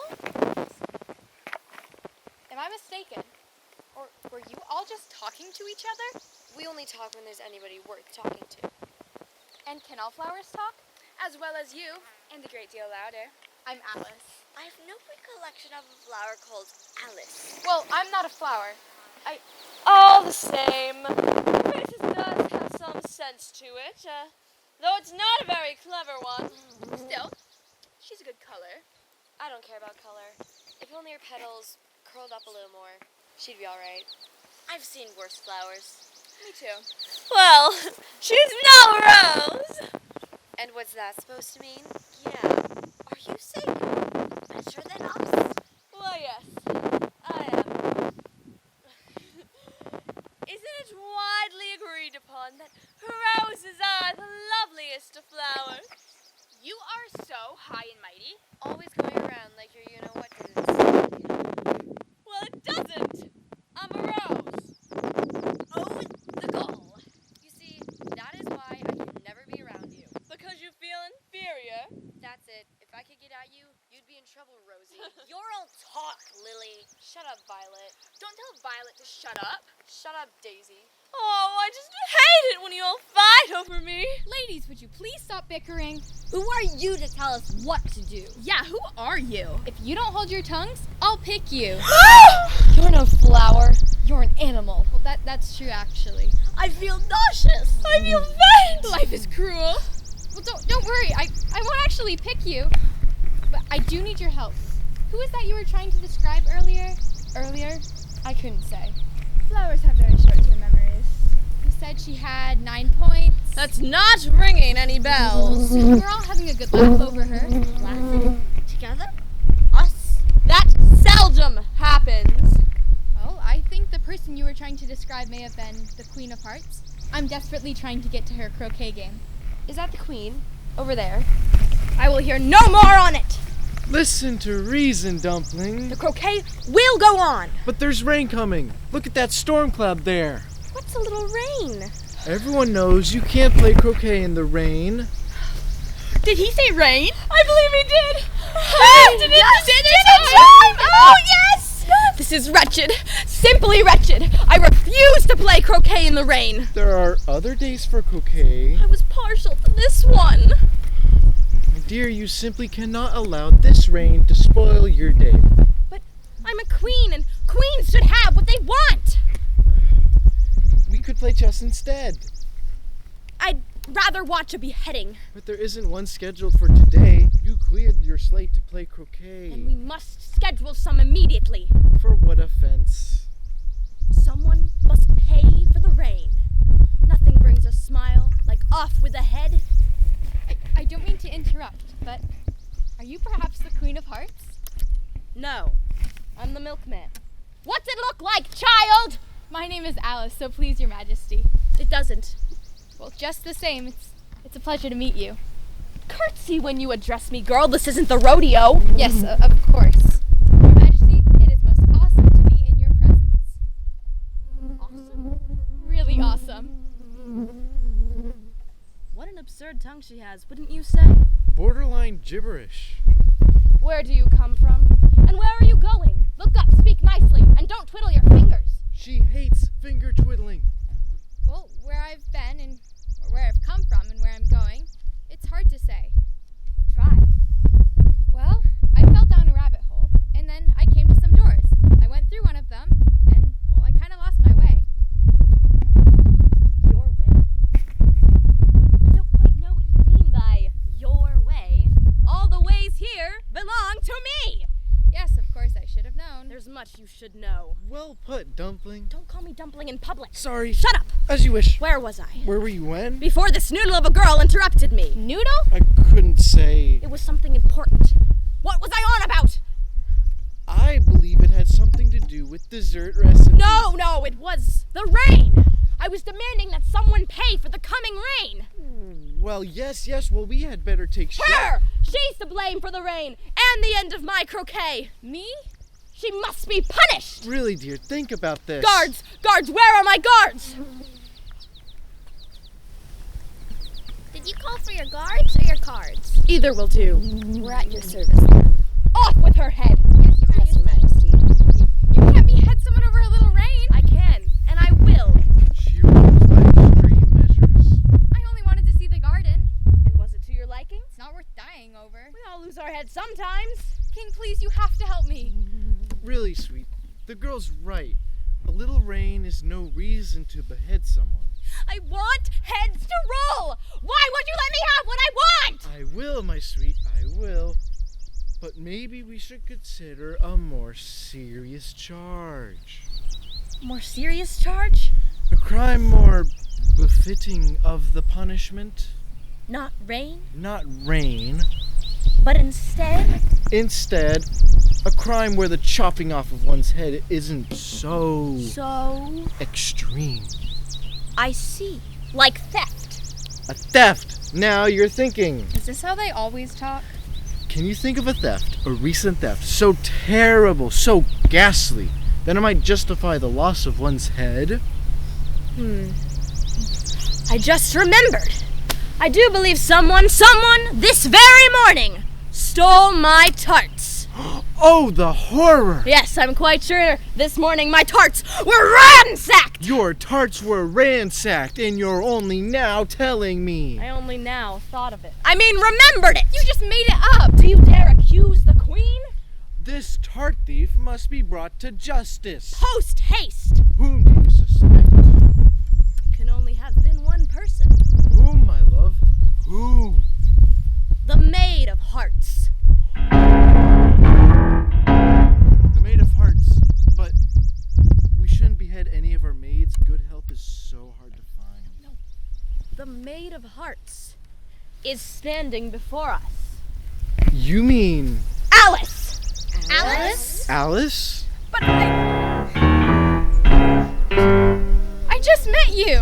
Am I mistaken? Or were you all just talking to each other? We only talk when there's anybody worth talking to. And can all flowers talk? As well as you. And a great deal louder. I'm Alice. I have no recollection of a flower called Alice. Well, I'm not a flower. All the same. Faces does have some sense to it, though it's not a very clever one. Still, she's a good color. I don't care about color. If only her petals curled up a little more, she'd be alright. I've seen worse flowers. Me too. Well, she's no rose. And what's that supposed to mean? Yeah. Are you saying better than us? Well, yes, I am. Isn't it widely agreed upon that roses are the loveliest of flowers? You are so high and mighty. Always going around like your you-know-what doesn't. Well, it doesn't. I'm a rose. Oh, the gall. You see, that is why I can never be around you. Because you feel inferior. That's it. If I could get at you, you'd be in trouble, Rosie. You're all talk, Lily. Shut up, Violet. Don't tell Violet to shut up. Shut up, Daisy. Oh, I just hate it when you all fight over me. Ladies, would you please stop bickering? Who are you to tell us what to do? Yeah, who are you? If you don't hold your tongues, I'll pick you. You're no flower. You're an animal. Well, that's true, actually. I feel nauseous. I feel faint. Life is cruel. Well, don't worry. I won't actually pick you. But I do need your help. Who was that you were trying to describe earlier? I couldn't say. Flowers have very short-term memories. You said she had 9 points. That's not ringing any bells. We're all having a good laugh over her. Laughing together? Us? That seldom happens. Oh, I think the person you were trying to describe may have been the Queen of Hearts. I'm desperately trying to get to her croquet game. Is that the queen? Over there. I will hear no more on it! Listen to reason, Dumpling. The croquet will go on! But there's rain coming. Look at that storm cloud there. What's a little rain? Everyone knows you can't play croquet in the rain. Did he say rain? I believe he did. After dinner time! Oh, yes! This is wretched. Simply wretched. I refuse to play croquet in the rain. There are other days for croquet. I was partial to this one. My dear, you simply cannot allow this rain to spoil your day. But I'm a queen, and queens should have what they want. We could play chess instead. I'd rather watch a beheading. But there isn't one scheduled for today. You cleared your slate to play croquet. And we must schedule some immediately. For what offense? Someone must pay for the rain. Nothing brings a smile like off with a head. I don't mean to interrupt, but are you perhaps the Queen of Hearts? No, I'm the milkman. What's it look like, child? My name is Alice, so please, Your Majesty. It doesn't. Well, just the same, it's a pleasure to meet you. Curtsy when you address me, girl. This isn't the rodeo. Yes, of course. Your Majesty, it is most awesome to be in your presence. Awesome? Really awesome. What an absurd tongue she has, wouldn't you say? Borderline gibberish. Where do you come from? And where are you going? Look up, speak nicely, and don't twiddle your fingers. She hates finger twiddling. Well, where I've been and or where I've come from and where I'm going, It's hard to say. Try. Well, I fell down a rabbit hole, and then I came to some doors. I went through one of them, and, well, I kind of lost my way. Your way? I don't quite know what you mean by your way. All the ways here belong to me! Yes, of course, I should have known. There's much you should know. Well put, Dumpling. Don't call me Dumpling in public. Sorry. Shut up! As you wish. Where was I? Where were you when? Before this noodle of a girl interrupted me. Noodle? I couldn't say. It was something important. What was I on about? I believe it had something to do with dessert recipes. No, it was the rain. I was demanding that someone pay for the coming rain. Well, yes, well, we had better take Her! She's to blame for the rain and the end of my croquet. Me? She must be punished! Really, dear, think about this. Guards, where are my guards? Did you call for your guards or your cards? Either will do. We're at your service now. Off with her head! Yes, Your Majesty. You can't behead someone over a little rain. I can, and I will. She rules by extreme measures. I only wanted to see the garden. And was it to your liking? It's not worth dying over. We all lose our heads sometimes. King, please, you have to help me. Really, sweet. The girl's right. A little rain is no reason to behead someone. I want heads to roll! Why won't you let me have what I want? I will, my sweet, I will. But maybe we should consider a more serious charge. More serious charge? A crime more befitting of the punishment. Not rain, Not rain. but instead... Instead, a crime where the chopping off of one's head isn't so extreme. I see. Like theft. A theft! Now you're thinking. Is this how they always talk? Can you think of a theft, a recent theft, so terrible, so ghastly, that it might justify the loss of one's head? I just remembered. I do believe someone, this very morning, stole my tarts. Oh, the horror! Yes, I'm quite sure this morning my tarts were ransacked! Your tarts were ransacked, and you're only now telling me. I only now thought of it. I mean, remembered it! You just made it up. Do you dare accuse the queen? This tart thief must be brought to justice. Post haste! Whom do you suspect? Can only have been one person. Whom, my love? Whom? The Maid of Hearts. The Maid of Hearts. But we shouldn't behead any of our maids. Good help is so hard to find. No. The Maid of Hearts is standing before us. You mean Alice! Alice? Alice? But I just met you.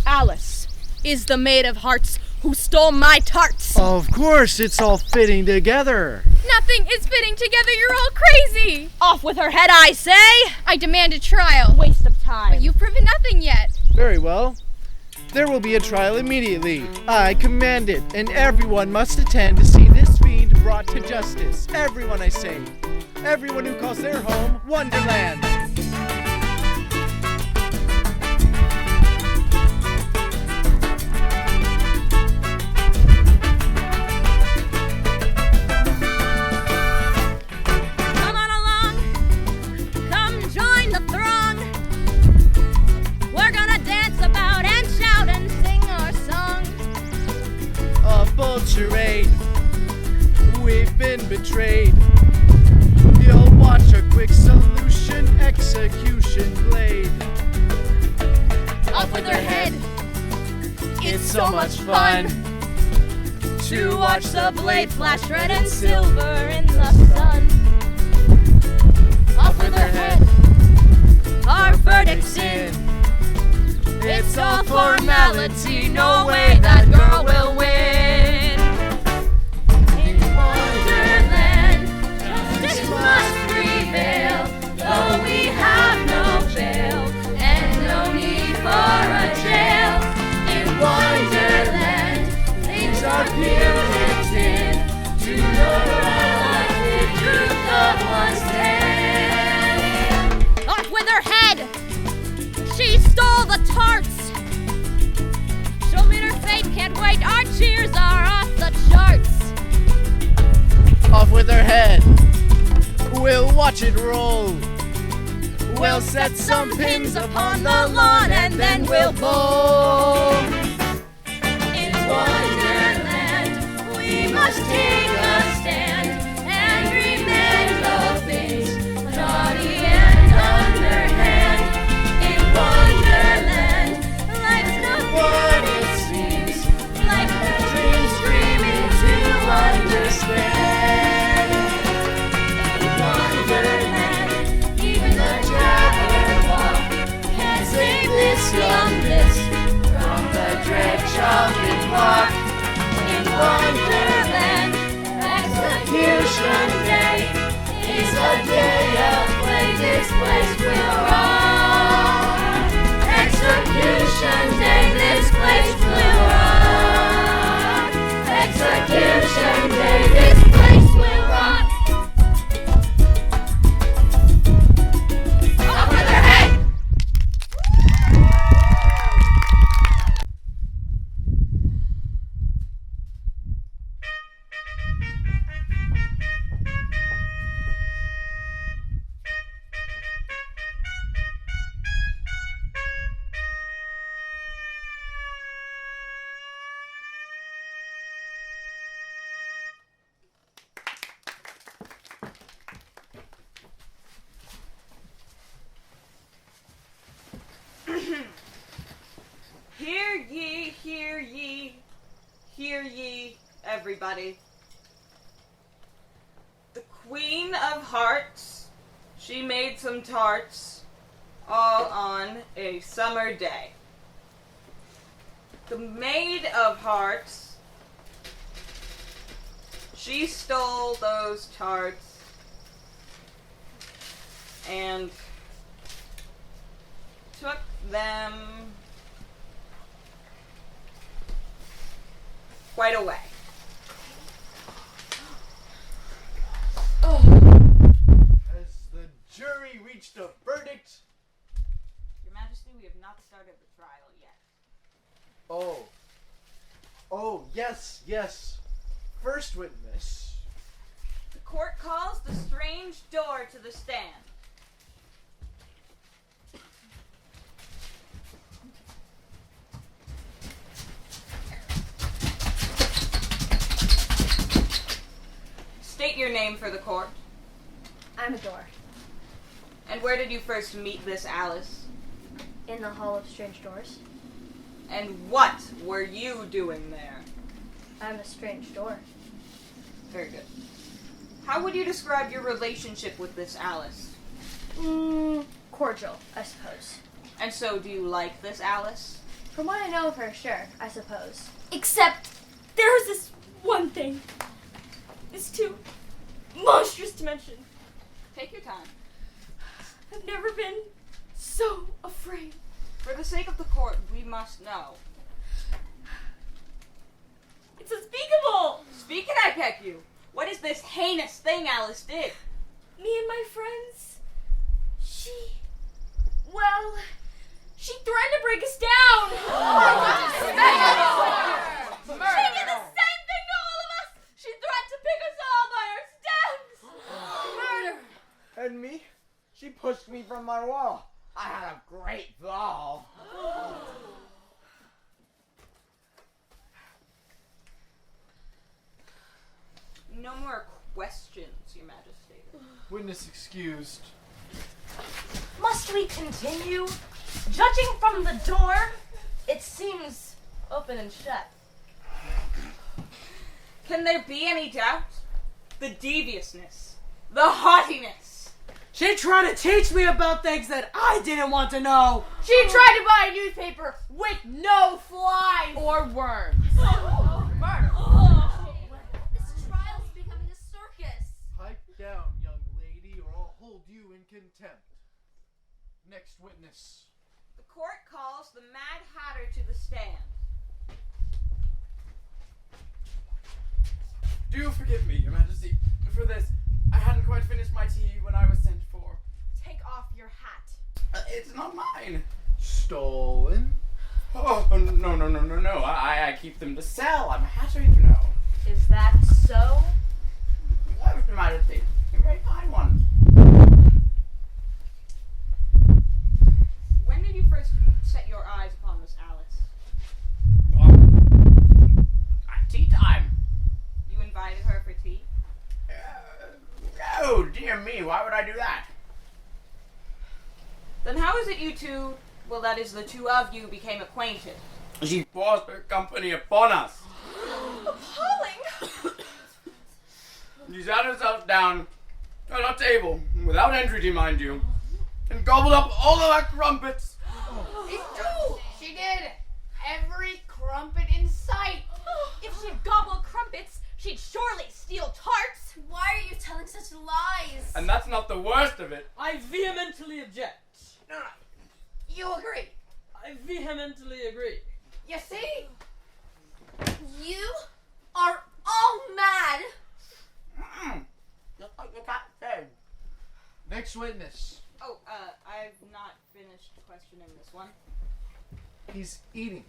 Alice is the Maid of Hearts who stole my tarts. Of course, it's all fitting together. Nothing is fitting together. You're all crazy. Off with her head, I say. I demand a trial. Waste of time. But you've proven nothing yet. Very well. There will be a trial immediately. I command it, and everyone must attend to see this fiend brought to justice. Everyone, I say. Everyone who calls their home Wonderland. Come on along. Come join the throng. We're gonna dance about and shout and sing our song. A bold charade. We've been betrayed. You'll watch a quick solution execution blade. Up with her head. It's so much fun To watch the blade flash red and silver in the sun. Up with her head. Our verdict's in. It's all formality. No way that girl will win. In Wonderland, justice must prevail. Though we have no bail and no need for a jail. In Wonderland, things are Puritan. To know the truth of one's tale. Off with her head! She stole the tarts! She'll meet her fate, can't wait, our cheers are off it roll. We'll set some pins upon the lawn and then we'll bowl. In Wonderland, we must take a stand and remember things naughty and underhand. In Wonderland, life's not what it seems, like the dreams dreaming to understand. In Wonderland, even the Jabberwock can't save this youngness from the dread chocolate walk. In Wonderland, Execution Day is a day of play. This place will rock. Execution Day, this place will rock. Execution Day, this place will rock. Up with their head! Hear ye, hear ye, hear ye, everybody. The Queen of Hearts, she made some tarts, all on a summer day. The Maid of Hearts, she stole those tarts and took them quite away. Has the jury reached a verdict? Your Majesty, we have not started the trial yet. Oh, yes. First witness. The court calls the strange door to the stand. State your name for the court. I'm a door. And where did you first meet this Alice? In the Hall of Strange Doors. And what were you doing there? I'm a strange door. Very good. How would you describe your relationship with this Alice? Cordial, I suppose. And so, do you like this Alice? From what I know of her, sure, I suppose. Except there's this one thing. It's too monstrous to mention. Take your time. I've never been so afraid. For the sake of the court, we must know. It's unspeakable! Speak and I peck you. What is this heinous thing Alice did? Me and my friends, she threatened to break us down! Oh my God! She did the same thing to all of us! She threatened to pick us all by our stems! Murder! And me? She pushed me from my wall. I had a great ball. No more questions, Your Majesty. Witness excused. Must we continue? Judging from the door, it seems open and shut. Can there be any doubt? The deviousness, the haughtiness. She tried to teach me about things that I didn't want to know. She tried to buy a newspaper with no flies or worms. This trial's becoming a circus. Pipe down, young lady, or I'll hold you in contempt. Next witness. The court calls the Mad Hatter to the stand. Do forgive me, Your Majesty, for this. I hadn't quite finished my tea when I was sent for. Take off your hat. It's not mine. Stolen? Oh, no. I keep them to sell. I'm a hatter, you know. Is that so? Your Majesty, a very fine one. tea? Oh, dear me, why would I do that? Then how is it you two, well, that is the two of you, became acquainted? She forced her company upon us. Appalling! She sat herself down at our table, without entreaty, mind you, and gobbled up all of our crumpets. She did. Every crumpet in sight. If she'd gobbled crumpets, she'd surely steal tarts. Why are you telling such lies? And that's not the worst of it. I vehemently object. No. You agree. I vehemently agree. You see? You are all mad. Just like the cat said. Next witness. Oh, I've not finished questioning this one. He's eating.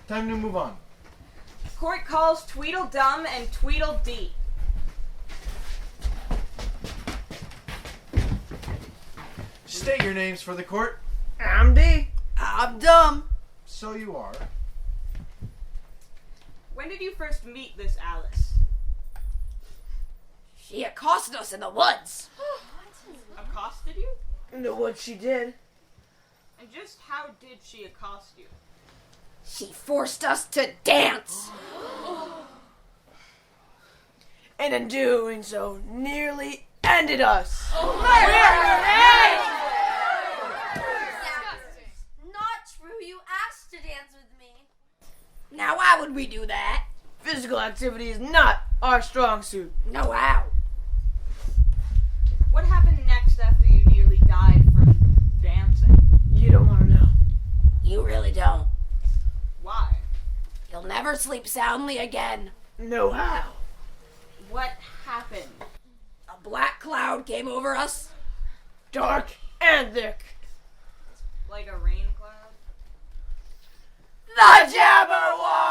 Time to move on. Court calls Tweedledum and Tweedledee. State your names for the court. I'm D. I'm dumb. So you are. When did you first meet this Alice? She accosted us in the woods. Accosted you? Know what she did? And just how did she accost you? She forced us to dance. And in doing so, nearly ended us. Not true. You asked to dance with me. Now why would we do that? Physical activity is not our strong suit. No how. What happened next after you nearly died from dancing? You don't want to know. You really don't. Why? You'll never sleep soundly again. No how. What happened? A black cloud came over us. Dark and thick. Like a rain cloud? The Jabberwock!